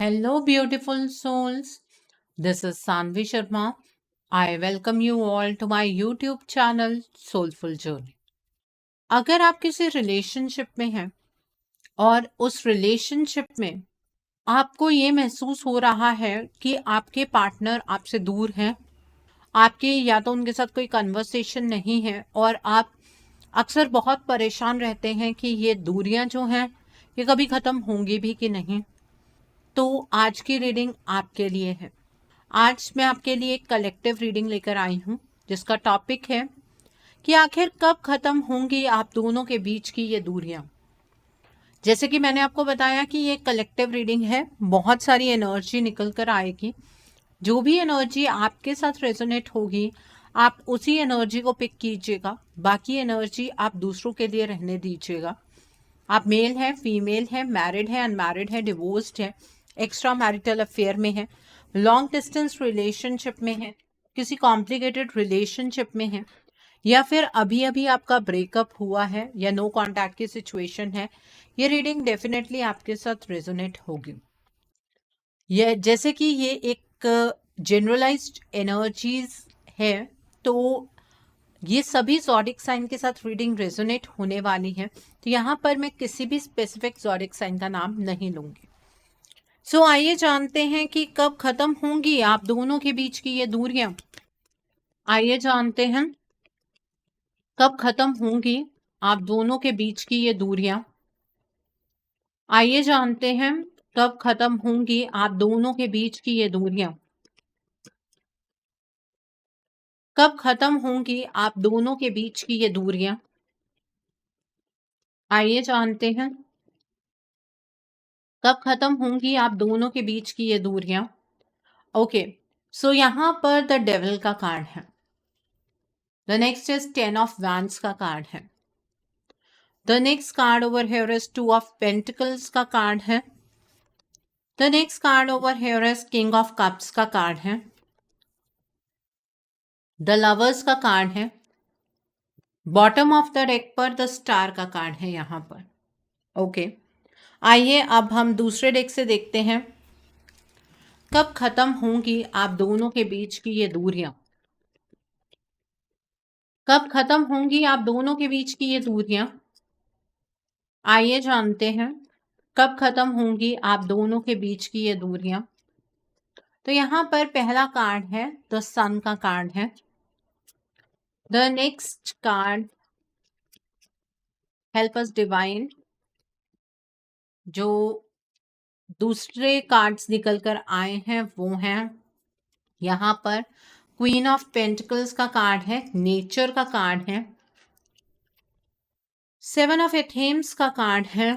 Hello, beautiful souls. This is Sanvi Sharma. I welcome you all to my YouTube channel Soulful Journey. अगर आप किसी relationship में हैं और उस रिलेशनशिप में आपको ये महसूस हो रहा है कि आपके पार्टनर आपसे दूर हैं, आपके या तो उनके साथ कोई कन्वर्सेशन नहीं है और आप अक्सर बहुत परेशान रहते हैं कि ये दूरियां जो हैं ये कभी ख़त्म होंगी भी कि नहीं, तो आज की रीडिंग आपके लिए है। आज मैं आपके लिए एक कलेक्टिव रीडिंग लेकर आई हूँ जिसका टॉपिक है कि आखिर कब खत्म होंगी आप दोनों के बीच की ये दूरियां। जैसे कि मैंने आपको बताया कि ये कलेक्टिव रीडिंग है, बहुत सारी एनर्जी निकल कर आएगी। जो भी एनर्जी आपके साथ रेजोनेट होगी आप उसी एनर्जी को पिक कीजिएगा, बाकी एनर्जी आप दूसरों के लिए रहने दीजिएगा। आप मेल है, फीमेल है, मैरिड है, अनमैरिड है, डिवोर्स्ड है, एक्स्ट्रा मैरिटल अफेयर में है, लॉन्ग डिस्टेंस रिलेशनशिप में है, किसी कॉम्प्लिकेटेड रिलेशनशिप में है, या फिर अभी अभी आपका ब्रेकअप हुआ है या नो कांटेक्ट की सिचुएशन है, ये रीडिंग डेफिनेटली आपके साथ रेजोनेट होगी। ये जैसे कि ये एक जनरलाइज्ड एनर्जीज है, तो ये सभी ज़ोडिक साइन के साथ रीडिंग रेजोनेट होने वाली है, तो यहाँ पर मैं किसी भी स्पेसिफिक ज़ोडिक साइन का नाम नहीं लूंगी। सो आइए जानते हैं कि कब खत्म होंगी आप दोनों के बीच की ये दूरियां। आइए जानते हैं कब खत्म होंगी आप दोनों के बीच की ये दूरियां। आइए जानते हैं कब खत्म होंगी आप दोनों के बीच की ये दूरियां। कब खत्म होंगी आप दोनों के बीच की ये दूरियां। आइए जानते हैं कब खत्म होंगी आप दोनों के बीच की ये दूरियां। ओके, सो यहां पर द डेविल का कार्ड है। The next is 10 of wands का कार्ड है। The next card over here is 2 of pentacles का कार्ड है। The next card over here is king of cups का कार्ड है। द लवर्स का कार्ड है। बॉटम ऑफ द डेक पर the star का कार्ड है यहां पर। ओके, आइए अब हम दूसरे डेक से देखते हैं कब खत्म होंगी आप दोनों के बीच की ये दूरियां। कब खत्म होंगी आप दोनों के बीच की ये दूरियां। आइए जानते हैं कब खत्म होंगी आप दोनों के बीच की ये दूरियां। तो यहां पर पहला कार्ड है द सन का कार्ड है। The next card help us divine, जो दूसरे कार्ड्स निकल कर आए हैं वो हैं यहाँ पर क्वीन ऑफ पेंटिकल्स का कार्ड है, नेचर का कार्ड है, 7 ऑफ एथेम्स का कार्ड है,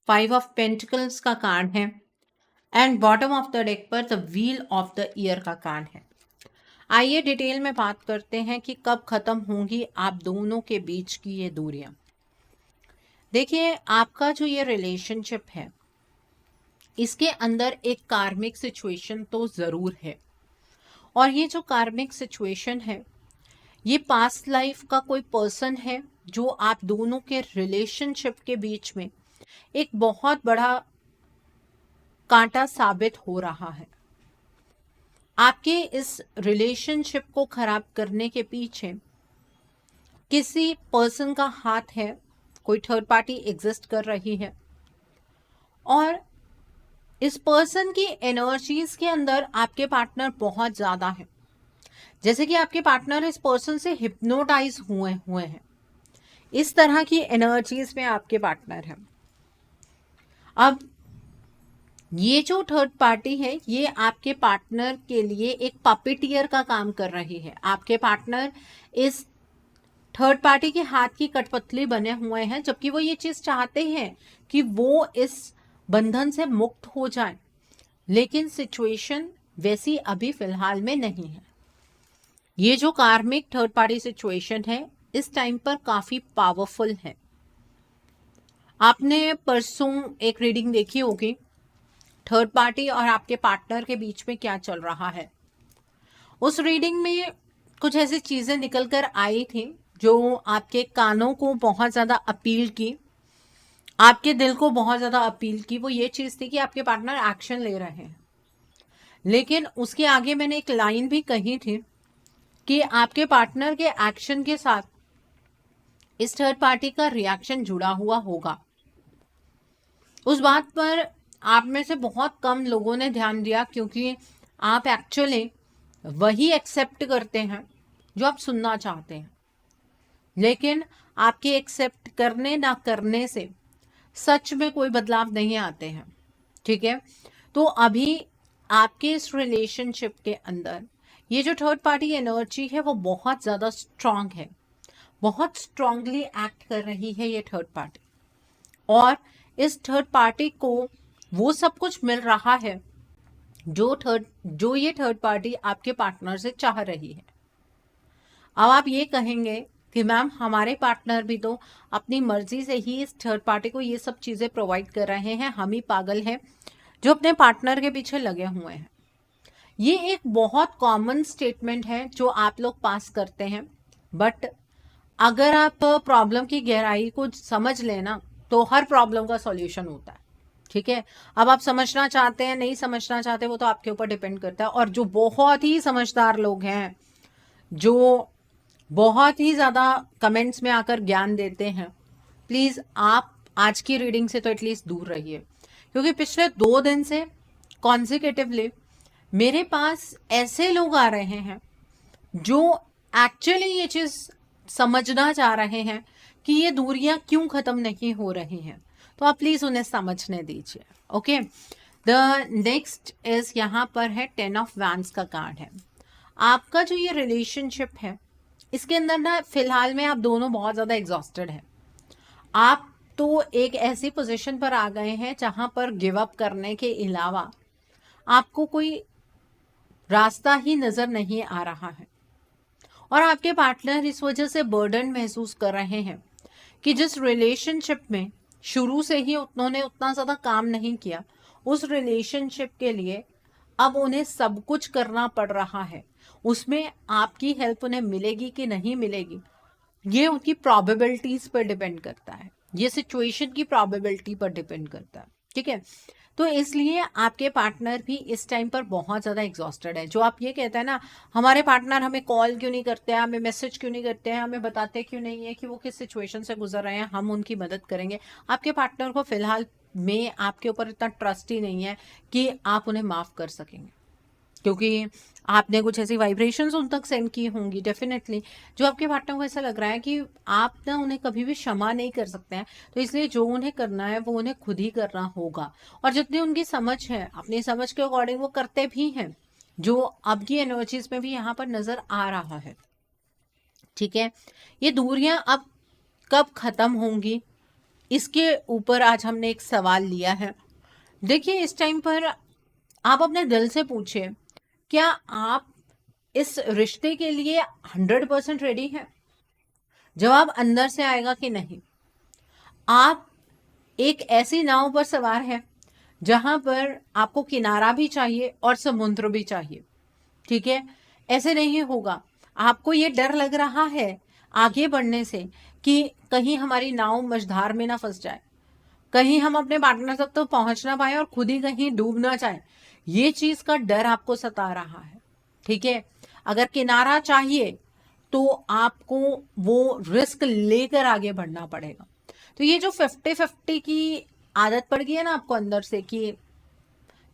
5 ऑफ पेंटिकल्स का कार्ड है and bottom of the deck पर the wheel of the year का कार्ड है। आइए डिटेल में बात करते हैं कि कब खत्म होंगी आप दोनों के बीच की ये दूरियां। देखिए, आपका जो ये रिलेशनशिप है इसके अंदर एक कार्मिक सिचुएशन तो ज़रूर है, और ये जो कार्मिक सिचुएशन है ये पास्ट लाइफ का कोई पर्सन है जो आप दोनों के रिलेशनशिप के बीच में एक बहुत बड़ा कांटा साबित हो रहा है। आपके इस रिलेशनशिप को खराब करने के पीछे किसी पर्सन का हाथ है, कोई थर्ड पार्टी एग्जिस्ट कर रही है, और इस पर्सन की एनर्जीज के अंदर आपके पार्टनर बहुत ज्यादा है। जैसे कि आपके पार्टनर इस पर्सन से हिप्नोटाइज हुए हैं, इस तरह की एनर्जीज में आपके पार्टनर है। अब ये जो थर्ड पार्टी है ये आपके पार्टनर के लिए एक पपेटियर का काम कर रही है। आपके पार्टनर इस थर्ड पार्टी के हाथ की कठपुतली बने हुए हैं, जबकि वो ये चीज चाहते हैं कि वो इस बंधन से मुक्त हो जाए, लेकिन सिचुएशन वैसी अभी फिलहाल में नहीं है। ये जो कार्मिक थर्ड पार्टी सिचुएशन है इस टाइम पर काफी पावरफुल है। आपने परसों एक रीडिंग देखी होगी, थर्ड पार्टी और आपके पार्टनर के बीच में क्या चल रहा है। उस रीडिंग में कुछ ऐसी चीजें निकल कर आई थी जो आपके कानों को बहुत ज्यादा अपील की, आपके दिल को बहुत ज्यादा अपील की, वो ये चीज थी कि आपके पार्टनर एक्शन ले रहे हैं। लेकिन उसके आगे मैंने एक लाइन भी कही थी कि आपके पार्टनर के एक्शन के साथ इस थर्ड पार्टी का रिएक्शन जुड़ा हुआ होगा। उस बात पर आप में से बहुत कम लोगों ने ध्यान दिया, क्योंकि आप एक्चुअली वही एक्सेप्ट करते हैं जो आप सुनना चाहते हैं। लेकिन आपके एक्सेप्ट करने ना करने से सच में कोई बदलाव नहीं आते हैं। ठीक है, तो अभी आपके इस रिलेशनशिप के अंदर ये जो थर्ड पार्टी एनर्जी है वो बहुत ज़्यादा स्ट्रांग है, बहुत स्ट्रांगली एक्ट कर रही है ये थर्ड पार्टी। और इस थर्ड पार्टी को वो सब कुछ मिल रहा है जो ये थर्ड पार्टी आपके पार्टनर से चाह रही है। अब आप ये कहेंगे कि मैम हमारे पार्टनर भी तो अपनी मर्जी से ही इस थर्ड पार्टी को ये सब चीज़ें प्रोवाइड कर रहे हैं, हम ही पागल हैं जो अपने पार्टनर के पीछे लगे हुए हैं। ये एक बहुत कॉमन स्टेटमेंट है जो आप लोग पास करते हैं, बट अगर आप प्रॉब्लम की गहराई को समझ लेना तो हर प्रॉब्लम का सॉल्यूशन होता है। ठीक है, अब आप समझना चाहते हैं नहीं समझना चाहते वो तो आपके ऊपर डिपेंड करता है। और जो बहुत ही समझदार लोग हैं, जो बहुत ही ज़्यादा कमेंट्स में आकर ज्ञान देते हैं, प्लीज़ आप आज की रीडिंग से तो एटलीस्ट दूर रहिए, क्योंकि पिछले 2 दिन से कॉन्जिक्यूटिवली मेरे पास ऐसे लोग आ रहे हैं जो एक्चुअली ये चीज़ समझना चाह रहे हैं कि ये दूरियां क्यों ख़त्म नहीं हो रही हैं। तो आप प्लीज़ उन्हें समझने दीजिए। ओके, द नेक्स्ट इज यहाँ पर है 10 ऑफ वैंड्स का कार्ड है। आपका जो ये रिलेशनशिप है इसके अंदर ना फिलहाल में आप दोनों बहुत ज़्यादा एग्जॉस्टेड हैं। आप तो एक ऐसी पोजीशन पर आ गए हैं जहां पर गिव अप करने के अलावा आपको कोई रास्ता ही नज़र नहीं आ रहा है। और आपके पार्टनर इस वजह से बर्डन महसूस कर रहे हैं कि जिस रिलेशनशिप में शुरू से ही उन्होंने उतना ज़्यादा काम नहीं किया, उस रिलेशनशिप के लिए अब उन्हें सब कुछ करना पड़ रहा है। उसमें आपकी हेल्प उन्हें मिलेगी कि नहीं मिलेगी, ये उनकी प्रोबेबिलिटीज पर डिपेंड करता है, ये सिचुएशन की प्रोबेबिलिटी पर डिपेंड करता है। ठीक है, तो इसलिए आपके पार्टनर भी इस टाइम पर बहुत ज़्यादा एग्जॉस्टेड है। जो आप ये कहते हैं ना, हमारे पार्टनर हमें कॉल क्यों नहीं करते हैं, हमें मैसेज क्यों नहीं करते हैं, हमें बताते क्यों नहीं है कि वो किस सिचुएशन से गुजर रहे हैं, हम उनकी मदद करेंगे। आपके पार्टनर को फिलहाल में आपके ऊपर इतना ट्रस्ट ही नहीं है कि आप उन्हें माफ़ कर सकेंगे, क्योंकि आपने कुछ ऐसी वाइब्रेशंस उन तक सेंड की होंगी डेफिनेटली, जो आपके पार्टनर को ऐसा लग रहा है कि आप ना उन्हें कभी भी क्षमा नहीं कर सकते हैं। तो इसलिए जो उन्हें करना है वो उन्हें खुद ही करना होगा। और जितनी उनकी समझ है, अपनी समझ के अकॉर्डिंग वो करते भी हैं, जो अब की एनर्जीज में भी यहाँ पर नजर आ रहा है। ठीक है, ये दूरियां अब कब खत्म होंगी, इसके ऊपर आज हमने एक सवाल लिया है। देखिए, इस टाइम पर आप अपने दिल से पूछिए, क्या आप इस रिश्ते के लिए 100% रेडी हैं? जवाब अंदर से आएगा कि नहीं। आप एक ऐसी नाव पर सवार हैं जहां पर आपको किनारा भी चाहिए और समुद्र भी चाहिए। ठीक है, ऐसे नहीं होगा। आपको ये डर लग रहा है आगे बढ़ने से कि कहीं हमारी नाव मझधार में ना फंस जाए, कहीं हम अपने पार्टनर तक तो पहुंच ना पाए और खुद ही कहीं डूब ना जाए। ये चीज का डर आपको सता रहा है। ठीक है, अगर किनारा चाहिए तो आपको वो रिस्क लेकर आगे बढ़ना पड़ेगा। तो ये जो 50-50 की आदत पड़ गई है ना आपको अंदर से कि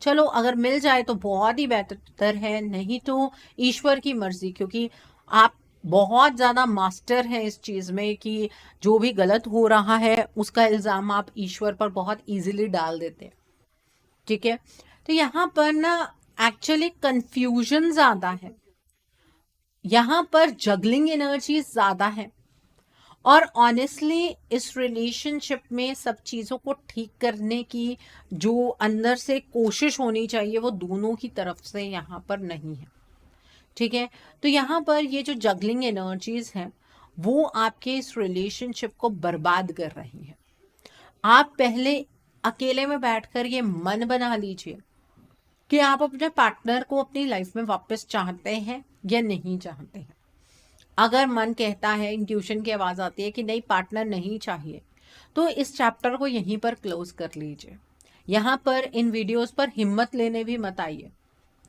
चलो अगर मिल जाए तो बहुत ही बेहतर है, नहीं तो ईश्वर की मर्जी, क्योंकि आप बहुत ज़्यादा मास्टर हैं इस चीज़ में कि जो भी गलत हो रहा है उसका इल्ज़ाम आप ईश्वर पर बहुत इजीली डाल देते हैं। ठीक है, तो यहाँ पर ना एक्चुअली कंफ्यूजन ज़्यादा है, यहाँ पर जगलिंग एनर्जी ज़्यादा है। और ऑनेस्टली इस रिलेशनशिप में सब चीज़ों को ठीक करने की जो अंदर से कोशिश होनी चाहिए वो दोनों की तरफ से यहाँ पर नहीं है। ठीक है, तो यहाँ पर ये जो जगलिंग एनर्जीज हैं वो आपके इस रिलेशनशिप को बर्बाद कर रही हैं। आप पहले अकेले में बैठकर ये मन बना लीजिए कि आप अपने पार्टनर को अपनी लाइफ में वापस चाहते हैं या नहीं चाहते हैं। अगर मन कहता है, इंट्यूशन की आवाज़ आती है कि नहीं पार्टनर नहीं चाहिए, तो इस चैप्टर को यहीं पर क्लोज कर लीजिए। यहाँ पर इन वीडियोस पर हिम्मत लेने भी मत आइए,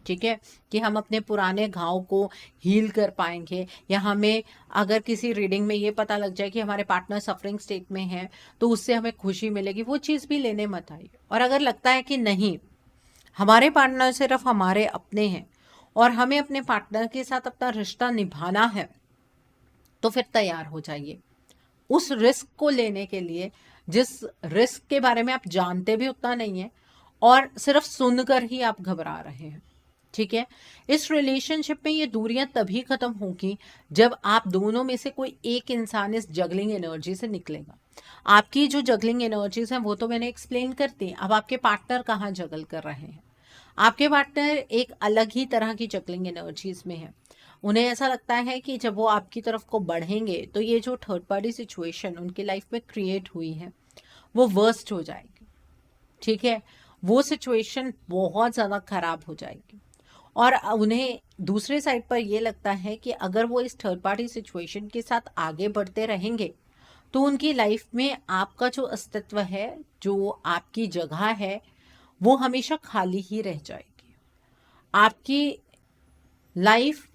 ठीक है, कि हम अपने पुराने घाव को हील कर पाएंगे, या हमें अगर किसी रीडिंग में ये पता लग जाए कि हमारे पार्टनर सफरिंग स्टेट में है तो उससे हमें खुशी मिलेगी, वो चीज़ भी लेने मत आइए। और अगर लगता है कि नहीं, हमारे पार्टनर सिर्फ हमारे अपने हैं और हमें अपने पार्टनर के साथ अपना रिश्ता निभाना है, तो फिर तैयार हो जाइए उस रिस्क को लेने के लिए जिस रिस्क के बारे में आप जानते भी उतना नहीं है और सिर्फ सुनकर ही आप घबरा रहे हैं, ठीक है। इस रिलेशनशिप में ये दूरियां तभी खत्म होगी जब आप दोनों में से कोई एक इंसान इस जगलिंग एनर्जी से निकलेगा। आपकी जो जगलिंग एनर्जीज हैं वो तो मैंने एक्सप्लेन कर दी। अब आपके पार्टनर कहाँ जगल कर रहे हैं? आपके पार्टनर एक अलग ही तरह की जगलिंग एनर्जीज में है। उन्हें ऐसा लगता है कि जब वो आपकी तरफ को बढ़ेंगे तो ये जो थर्ड पार्टी सिचुएशन उनकी लाइफ में क्रिएट हुई है वो वर्स्ट हो जाएगी, ठीक है, वो सिचुएशन बहुत ज़्यादा खराब हो जाएगी। और उन्हें दूसरे साइड पर ये लगता है कि अगर वो इस थर्ड पार्टी सिचुएशन के साथ आगे बढ़ते रहेंगे तो उनकी लाइफ में आपका जो अस्तित्व है, जो आपकी जगह है, वो हमेशा खाली ही रह जाएगी। आपकी लाइफ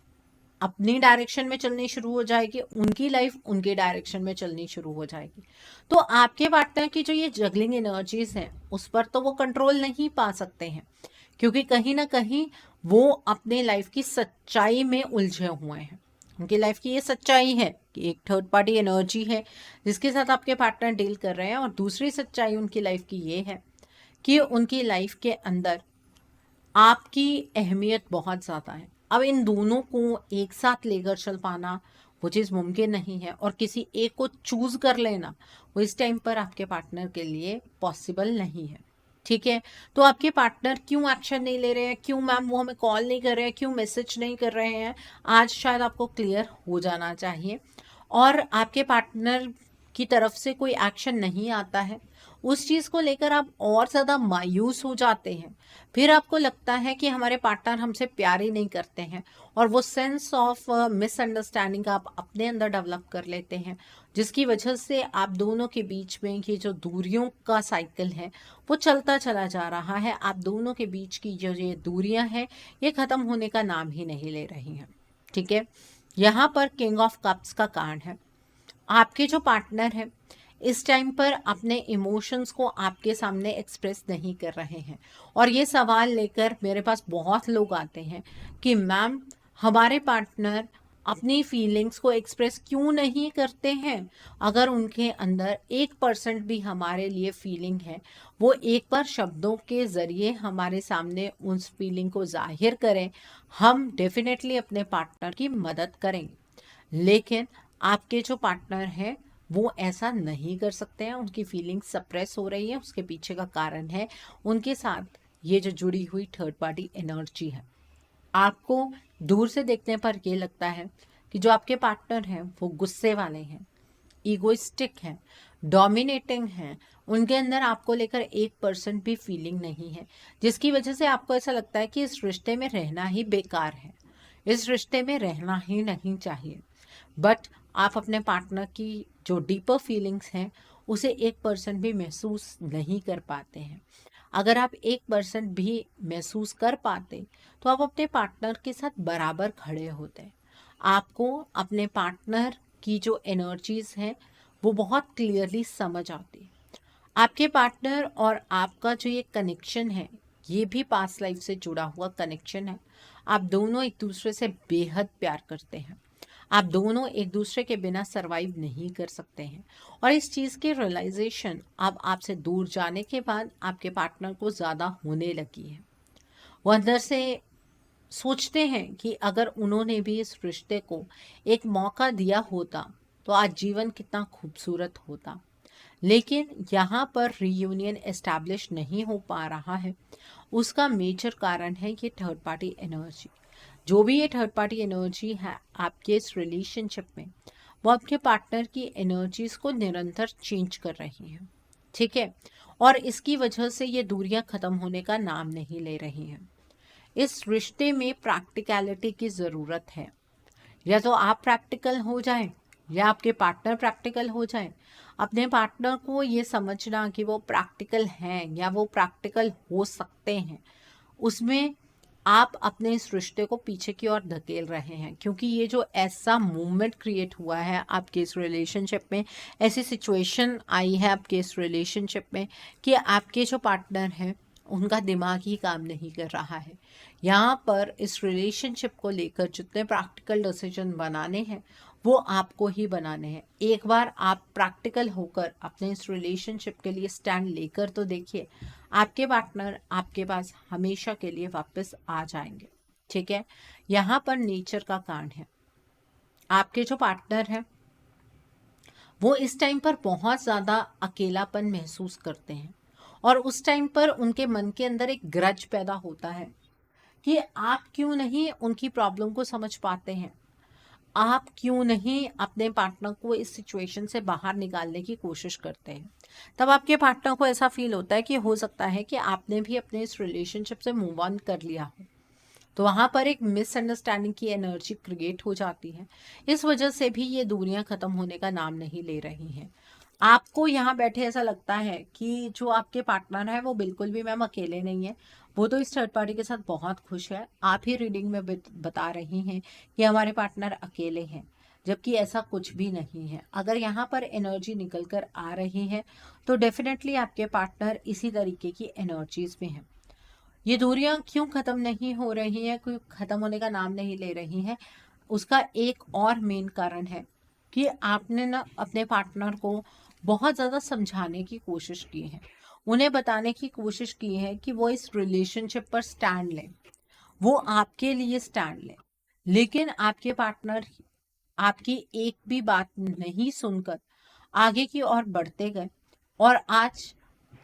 अपनी डायरेक्शन में चलनी शुरू हो जाएगी, उनकी लाइफ उनके डायरेक्शन में चलनी शुरू हो जाएगी। तो आपके पार्टनर की जो ये जगलिंग एनर्जीज हैं उस पर तो वो कंट्रोल नहीं पा सकते हैं, क्योंकि कहीं ना कहीं वो अपने लाइफ की सच्चाई में उलझे हुए हैं। उनकी लाइफ की ये सच्चाई है कि एक थर्ड पार्टी एनर्जी है जिसके साथ आपके पार्टनर डील कर रहे हैं, और दूसरी सच्चाई उनकी लाइफ की ये है कि उनकी लाइफ के अंदर आपकी अहमियत बहुत ज़्यादा है। अब इन दोनों को एक साथ लेकर चल पाना वो चीज़ मुमकिन नहीं है, और किसी एक को चूज कर लेना वो इस टाइम पर आपके पार्टनर के लिए पॉसिबल नहीं है, ठीक है। तो आपके पार्टनर क्यों एक्शन नहीं ले रहे हैं, क्यों मैम वो हमें कॉल नहीं कर रहे हैं, क्यों मैसेज नहीं कर रहे हैं, आज शायद आपको क्लियर हो जाना चाहिए। और आपके पार्टनर की तरफ से कोई एक्शन नहीं आता है, उस चीज़ को लेकर आप और ज़्यादा मायूस हो जाते हैं। फिर आपको लगता है कि हमारे पार्टनर हमसे प्यार ही नहीं करते हैं, और वो सेंस ऑफ मिसअंडरस्टैंडिंग आप अपने अंदर डेवलप कर लेते हैं, जिसकी वजह से आप दोनों के बीच में ये जो दूरियों का साइकिल है वो चलता चला जा रहा है। आप दोनों के बीच की जो ये दूरियां हैं ये ख़त्म होने का नाम ही नहीं ले रही हैं, ठीक है। यहाँ पर किंग ऑफ कप्स का कार्ड है। आपके जो पार्टनर है इस टाइम पर अपने इमोशंस को आपके सामने एक्सप्रेस नहीं कर रहे हैं, और ये सवाल लेकर मेरे पास बहुत लोग आते हैं कि मैम हमारे पार्टनर अपनी फीलिंग्स को एक्सप्रेस क्यों नहीं करते हैं? अगर उनके अंदर 1% भी हमारे लिए फीलिंग है, वो एक बार शब्दों के ज़रिए हमारे सामने उस फीलिंग को जाहिर करें, हम डेफिनेटली अपने पार्टनर की मदद करेंगे। लेकिन आपके जो पार्टनर हैं वो ऐसा नहीं कर सकते हैं, उनकी फीलिंग्स सप्रेस हो रही है। उसके पीछे का कारण है उनके साथ ये जो जुड़ी हुई थर्ड पार्टी एनर्जी है। आपको दूर से देखने पर ये लगता है कि जो आपके पार्टनर हैं वो गुस्से वाले हैं, ईगोइस्टिक हैं, डोमिनेटिंग हैं, उनके अंदर आपको लेकर 1% भी फीलिंग नहीं है, जिसकी वजह से आपको ऐसा लगता है कि इस रिश्ते में रहना ही बेकार है, इस रिश्ते में रहना ही नहीं चाहिए। बट आप अपने पार्टनर की जो डीपर फीलिंग्स हैं उसे 1% भी महसूस नहीं कर पाते हैं। अगर आप 1% भी महसूस कर पाते तो आप अपने पार्टनर के साथ बराबर खड़े होते। आपको अपने पार्टनर की जो एनर्जीज हैं वो बहुत क्लियरली समझ आती। आपके पार्टनर और आपका जो ये कनेक्शन है ये भी पास्ट लाइफ से जुड़ा हुआ कनेक्शन है। आप दोनों एक दूसरे से बेहद प्यार करते हैं, आप दोनों एक दूसरे के बिना सरवाइव नहीं कर सकते हैं, और इस चीज़ की रियलाइजेशन अब आपसे दूर जाने के बाद आपके पार्टनर को ज़्यादा होने लगी है। वो अंदर से सोचते हैं कि अगर उन्होंने भी इस रिश्ते को एक मौका दिया होता तो आज जीवन कितना खूबसूरत होता। लेकिन यहाँ पर रीयूनियन एस्टैब्लिश नहीं हो पा रहा है, उसका मेजर कारण है ये थर्ड पार्टी एनर्जी। जो भी ये थर्ड पार्टी एनर्जी है आपके इस रिलेशनशिप में, वो आपके पार्टनर की एनर्जीज को निरंतर चेंज कर रही है, ठीक है, और इसकी वजह से ये दूरियां खत्म होने का नाम नहीं ले रही हैं। इस रिश्ते में प्रैक्टिकलिटी की ज़रूरत है। या तो आप प्रैक्टिकल हो जाएं या आपके पार्टनर प्रैक्टिकल हो जाएं। अपने पार्टनर को ये समझना कि वो प्रैक्टिकल हैं या वो प्रैक्टिकल हो सकते हैं, उसमें आप अपने इस रिश्ते को पीछे की ओर धकेल रहे हैं। क्योंकि ये जो ऐसा मूवमेंट क्रिएट हुआ है आपके इस रिलेशनशिप में, ऐसी सिचुएशन आई है आपके इस रिलेशनशिप में कि आपके जो पार्टनर हैं उनका दिमाग ही काम नहीं कर रहा है। यहाँ पर इस रिलेशनशिप को लेकर जितने प्रैक्टिकल डिसीजन बनाने हैं वो आपको ही बनाने हैं। एक बार आप प्रैक्टिकल होकर अपने इस रिलेशनशिप के लिए स्टैंड लेकर तो देखिए, आपके पार्टनर आपके पास हमेशा के लिए वापस आ जाएंगे। ठीक है, यहाँ पर नेचर का कांड है। आपके जो पार्टनर है वो इस टाइम पर बहुत ज़्यादा अकेलापन महसूस करते हैं और उस टाइम पर उनके मन के अंदर एक ग्रज पैदा होता है कि आप क्यों नहीं उनकी प्रॉब्लम को समझ पाते हैं, आप क्यों नहीं अपने पार्टनर को इस सिचुएशन से बाहर निकालने की कोशिश करते हैं। तब आपके पार्टनर को ऐसा फील होता है कि हो सकता है कि आपने भी अपने इस रिलेशनशिप से मूव ऑन कर लिया हो। तो वहाँ पर एक मिसअंडरस्टैंडिंग की एनर्जी क्रिएट हो जाती है। इस वजह से भी ये दूरियां ख़त्म होने का नाम नहीं ले रही हैं। आपको यहाँ बैठे ऐसा लगता है कि जो आपके पार्टनर है वो बिल्कुल भी मैम अकेले नहीं है, वो तो इस थर्ड पार्टी के साथ बहुत खुश है। आप ही रीडिंग में बता रही हैं कि हमारे पार्टनर अकेले हैं, जबकि ऐसा कुछ भी नहीं है। अगर यहाँ पर एनर्जी निकल कर आ रही है तो डेफिनेटली आपके पार्टनर इसी तरीके की एनर्जीज में हैं। ये दूरियां क्यों खत्म नहीं हो रही हैं, कोई खत्म होने का नाम नहीं ले रही हैं, उसका एक और मेन कारण है कि आपने ना अपने पार्टनर को बहुत ज़्यादा समझाने की कोशिश की है, उन्हें बताने की कोशिश की है कि वो इस रिलेशनशिप पर स्टैंड लें, वो आपके लिए स्टैंड लें। लेकिन आपके पार्टनर आपकी एक भी बात नहीं सुनकर आगे की ओर बढ़ते गए और आज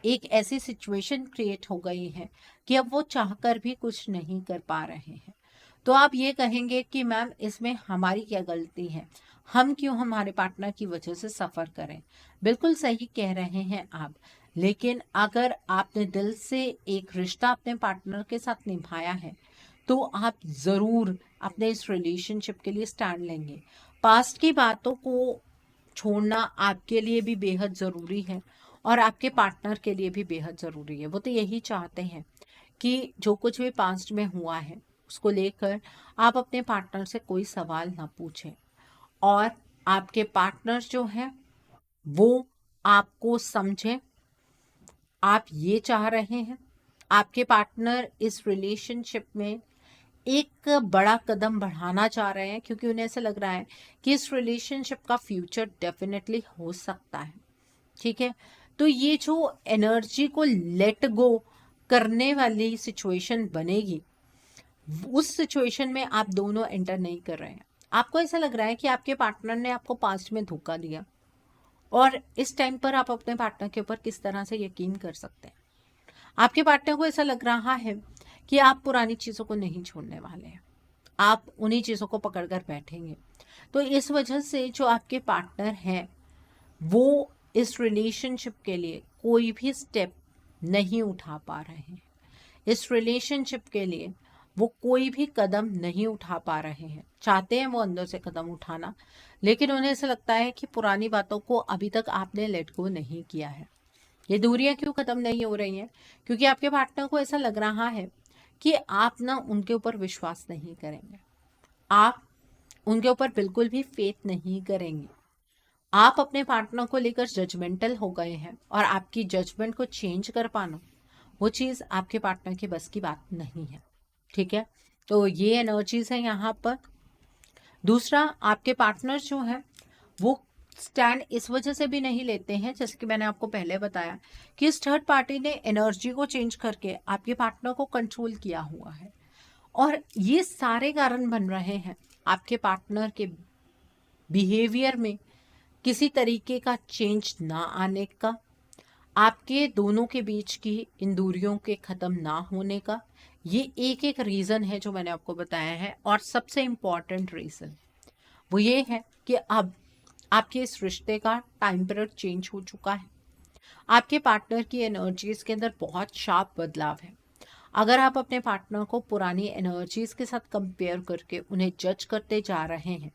एक ऐसी सिचुएशन क्रिएट हो गई है कि अब वो चाहकर भी कुछ नहीं कर पा रहे हैं। तो आप ये कहेंगे कि मैम इसमें हमारी क्या गलती है, हम क्यों हमारे पार्टनर की वजह से सफ़र करें। बिल्कुल सही कह रहे हैं आप, लेकिन अगर आपने दिल से एक रिश्ता अपने पार्टनर के साथ निभाया है तो आप ज़रूर अपने इस रिलेशनशिप के लिए स्टैंड लेंगे। पास्ट की बातों को छोड़ना आपके लिए भी बेहद ज़रूरी है और आपके पार्टनर के लिए भी बेहद ज़रूरी है। वो तो यही चाहते हैं कि जो कुछ भी पास्ट में हुआ है उसको लेकर आप अपने पार्टनर से कोई सवाल ना पूछें और आपके पार्टनर जो है वो आपको समझें। आप ये चाह रहे हैं, आपके पार्टनर इस रिलेशनशिप में एक बड़ा कदम बढ़ाना चाह रहे हैं क्योंकि उन्हें ऐसा लग रहा है कि इस रिलेशनशिप का फ्यूचर डेफिनेटली हो सकता है। ठीक है, तो ये जो एनर्जी को लेट गो करने वाली सिचुएशन बनेगी, उस सिचुएशन में आप दोनों एंटर नहीं कर रहे हैं। आपको ऐसा लग रहा है कि आपके पार्टनर ने आपको पास्ट में धोखा दिया और इस टाइम पर आप अपने पार्टनर के ऊपर किस तरह से यकीन कर सकते हैं। आपके पार्टनर को ऐसा लग रहा है कि आप पुरानी चीज़ों को नहीं छोड़ने वाले हैं, आप उन्हीं चीज़ों को पकड़ कर बैठेंगे। तो इस वजह से जो आपके पार्टनर हैं वो इस रिलेशनशिप के लिए कोई भी स्टेप नहीं उठा पा रहे हैं। इस रिलेशनशिप के लिए वो कोई भी कदम नहीं उठा पा रहे हैं। चाहते हैं वो अंदर से कदम उठाना, लेकिन उन्हें ऐसा लगता है कि पुरानी बातों को अभी तक आपने लेट गो नहीं किया है। ये दूरियां क्यों ख़त्म नहीं हो रही हैं? क्योंकि आपके पार्टनर को ऐसा लग रहा है कि आप ना उनके ऊपर विश्वास नहीं करेंगे, आप उनके ऊपर बिल्कुल भी फेथ नहीं करेंगे। आप अपने पार्टनर को लेकर जजमेंटल हो गए हैं और आपकी जजमेंट को चेंज कर पाना, वो चीज़ आपके पार्टनर के बस की बात नहीं है। ठीक है, तो ये एनर्जीज है यहाँ पर। दूसरा, आपके पार्टनर जो है वो स्टैंड इस वजह से भी नहीं लेते हैं, जैसे कि मैंने आपको पहले बताया कि इस थर्ड पार्टी ने एनर्जी को चेंज करके आपके पार्टनर को कंट्रोल किया हुआ है और ये सारे कारण बन रहे हैं आपके पार्टनर के बिहेवियर में किसी तरीके का चेंज ना आने का, आपके दोनों के बीच की इन दूरियों के ख़त्म ना होने का। ये एक एक रीज़न है जो मैंने आपको बताया है और सबसे इम्पॉर्टेंट रीज़न वो ये है कि अब आपके इस रिश्ते का टाइम पीरियड चेंज हो चुका है। आपके पार्टनर की एनर्जीज़ के अंदर बहुत शार्प बदलाव है। अगर आप अपने पार्टनर को पुरानी एनर्जीज़ के साथ कंपेयर करके उन्हें जज करते जा रहे हैं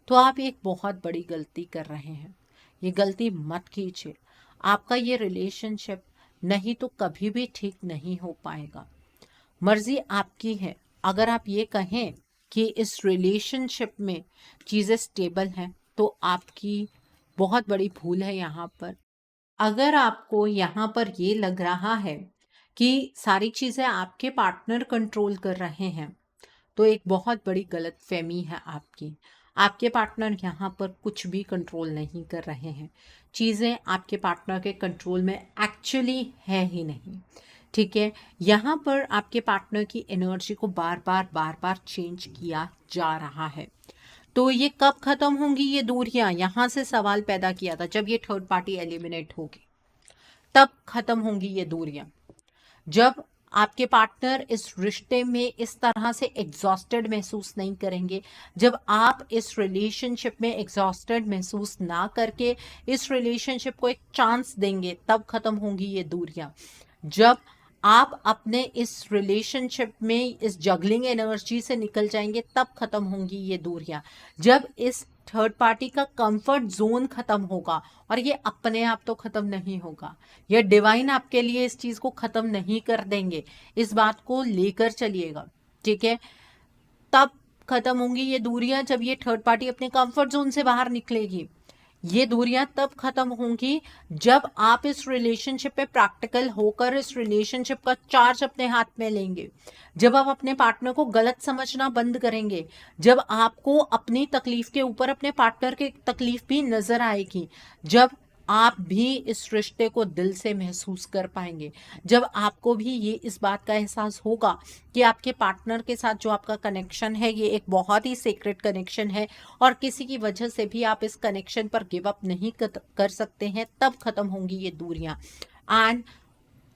तो आप एक बहुत बड़ी गलती कर रहे हैं। ये गलती मत कीजिए। आपका ये रिलेशनशिप नहीं तो कभी भी ठीक नहीं हो पाएगा। मर्जी आपकी है। अगर आप ये कहें कि इस रिलेशनशिप में चीज़ें स्टेबल हैं तो आपकी बहुत बड़ी भूल है यहाँ पर। अगर आपको यहाँ पर ये लग रहा है कि सारी चीज़ें आपके पार्टनर कंट्रोल कर रहे हैं तो एक बहुत बड़ी गलतफहमी है आपकी। आपके पार्टनर यहाँ पर कुछ भी कंट्रोल नहीं कर रहे हैं। चीज़ें आपके पार्टनर के कंट्रोल में एक्चुअली है ही नहीं। ठीक है, यहाँ पर आपके पार्टनर की एनर्जी को बार बार चेंज किया जा रहा है। तो ये कब खत्म होंगी ये दूरियां, यहाँ से सवाल पैदा किया था। जब ये थर्ड पार्टी एलिमिनेट होगी तब खत्म होंगी ये दूरियां। जब आपके पार्टनर इस रिश्ते में इस तरह से एग्जॉस्टेड महसूस नहीं करेंगे, जब आप इस रिलेशनशिप में एग्जॉस्टेड महसूस ना करके इस रिलेशनशिप को एक चांस देंगे, तब खत्म होंगी ये दूरियां। जब आप अपने इस रिलेशनशिप में इस जगलिंग एनर्जी से निकल जाएंगे, तब खत्म होंगी ये दूरियां। जब इस थर्ड पार्टी का कंफर्ट जोन खत्म होगा, और ये अपने आप तो खत्म नहीं होगा, ये डिवाइन आपके लिए इस चीज को खत्म नहीं कर देंगे। इस बात को लेकर चलिएगा, ठीक है। तब खत्म होंगी ये दूरियां जब ये थर्ड पार्टी अपने कंफर्ट जोन से बाहर निकलेगी। ये दूरियां तब खत्म होंगी जब आप इस रिलेशनशिप पे प्रैक्टिकल होकर इस रिलेशनशिप का चार्ज अपने हाथ में लेंगे, जब आप अपने पार्टनर को गलत समझना बंद करेंगे, जब आपको अपनी तकलीफ के ऊपर अपने पार्टनर की तकलीफ भी नजर आएगी, जब आप भी इस रिश्ते को दिल से महसूस कर पाएंगे, जब आपको भी ये इस बात का एहसास होगा कि आपके पार्टनर के साथ जो आपका कनेक्शन है ये एक बहुत ही सीक्रेट कनेक्शन है और किसी की वजह से भी आप इस कनेक्शन पर गिव अप नहीं कर सकते हैं, तब खत्म होंगी ये दूरियां। एंड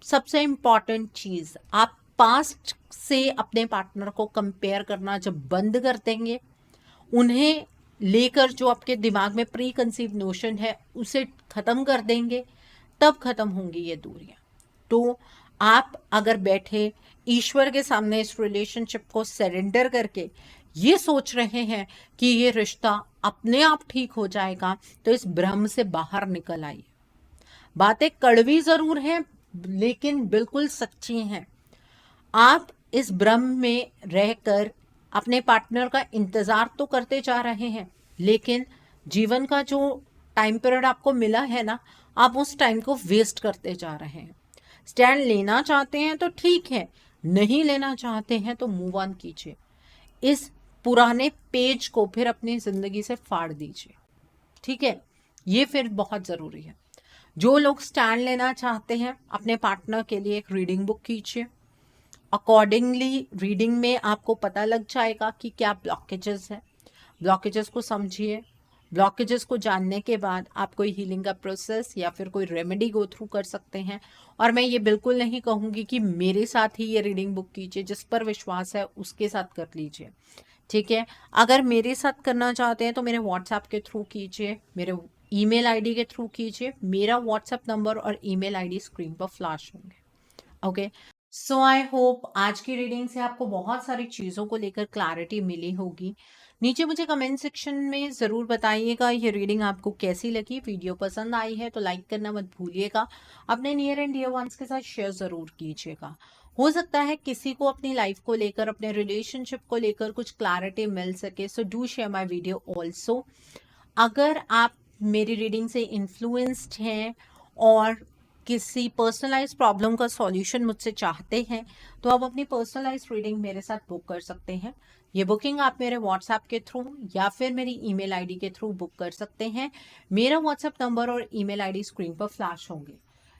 सबसे इम्पॉर्टेंट चीज, आप पास्ट से अपने पार्टनर को कंपेयर करना जब बंद कर देंगे, उन्हें लेकर जो आपके दिमाग में प्री कंसीव नोशन है उसे खत्म कर देंगे, तब खत्म होंगी ये दूरियां। तो आप अगर बैठे ईश्वर के सामने इस रिलेशनशिप को सरेंडर करके ये सोच रहे हैं कि ये रिश्ता अपने आप ठीक हो जाएगा, तो इस भ्रम से बाहर निकल आइए। बातें कड़वी जरूर हैं लेकिन बिल्कुल सच्ची हैं। आप इस भ्रम में रहकर अपने पार्टनर का इंतजार तो करते जा रहे हैं, लेकिन जीवन का जो टाइम पीरियड आपको मिला है ना, आप उस टाइम को वेस्ट करते जा रहे हैं। स्टैंड लेना चाहते हैं तो ठीक है, नहीं लेना चाहते हैं तो मूव ऑन कीजिए। इस पुराने पेज को फिर अपनी जिंदगी से फाड़ दीजिए, ठीक है। ये फिर बहुत जरूरी है। जो लोग स्टैंड लेना चाहते हैं अपने पार्टनर के लिए एक रीडिंग बुक कीजिए। अकॉर्डिंगली रीडिंग में आपको पता लग जाएगा कि क्या ब्लॉकेजेस है। ब्लॉकेजेस को समझिए। ब्लॉकेजेस को जानने के बाद आप कोई हीलिंग का प्रोसेस या फिर कोई रेमेडी गो थ्रू कर सकते हैं। और मैं ये बिल्कुल नहीं कहूँगी कि मेरे साथ ही ये रीडिंग बुक कीजिए, जिस पर विश्वास है उसके साथ कर लीजिए, ठीक है। अगर मेरे साथ करना चाहते हैं तो मेरे व्हाट्सएप के थ्रू कीजिए, मेरे ईमेल आईडी के थ्रू कीजिए। मेरा व्हाट्सएप नंबर और ईमेल आईडी स्क्रीन पर फ्लैश होंगे। ओके, सो आई होप आज की रीडिंग से आपको बहुत सारी चीज़ों को लेकर क्लैरिटी मिली होगी। नीचे मुझे कमेंट सेक्शन में ज़रूर बताइएगा ये रीडिंग आपको कैसी लगी। वीडियो पसंद आई है तो लाइक करना मत भूलिएगा। अपने नियर एंड डियर वंस के साथ शेयर ज़रूर कीजिएगा। हो सकता है किसी को अपनी लाइफ को लेकर, अपने रिलेशनशिप को लेकर कुछ क्लैरिटी मिल सके। So do share my video also. अगर आप मेरी रीडिंग से इन्फ्लुएंस्ड हैं और किसी पर्सनलाइज प्रॉब्लम का सॉल्यूशन मुझसे चाहते हैं तो आप अपनी पर्सनलाइज रीडिंग मेरे साथ बुक कर सकते हैं। ये बुकिंग आप मेरे व्हाट्सएप के थ्रू या फिर मेरी ईमेल आईडी के थ्रू बुक कर सकते हैं। मेरा व्हाट्सएप नंबर और ईमेल आईडी स्क्रीन पर फ्लैश होंगे।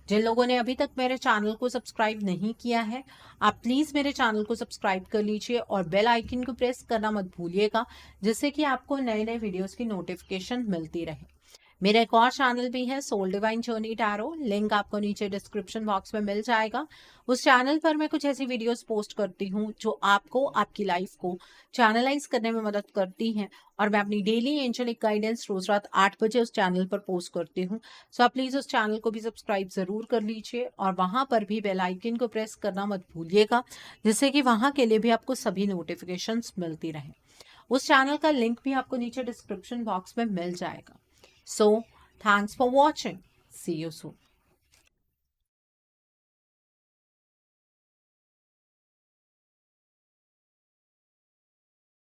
जिन लोगों ने अभी तक मेरे चैनल को सब्सक्राइब नहीं किया है, आप प्लीज़ मेरे चैनल को सब्सक्राइब कर लीजिए और बेल आइकन को प्रेस करना मत भूलिएगा, जिससे कि आपको नए नए वीडियोस की नोटिफिकेशन मिलती रहे। मेरा एक और चैनल भी है, soul divine journey tarot, link आपको नीचे डिस्क्रिप्शन बॉक्स में मिल जाएगा। उस चैनल पर मैं कुछ ऐसी वीडियोस पोस्ट करती हूँ जो आपको आपकी लाइफ को चैनलाइज करने में मदद करती हैं, और मैं अपनी डेली एंजेलिक गाइडेंस रोज रात 8 बजे उस चैनल पर पोस्ट करती हूँ। सो आप प्लीज़ उस चैनल को भी सब्सक्राइब ज़रूर कर लीजिए और वहाँ पर भी बेल आइकन को प्रेस करना मत भूलिएगा, जिससे कि वहाँ के लिए भी आपको सभी नोटिफिकेशंस मिलती रहें। उस चैनल का लिंक भी आपको नीचे डिस्क्रिप्शन बॉक्स में मिल जाएगा। सो Thanks for watching. See you soon.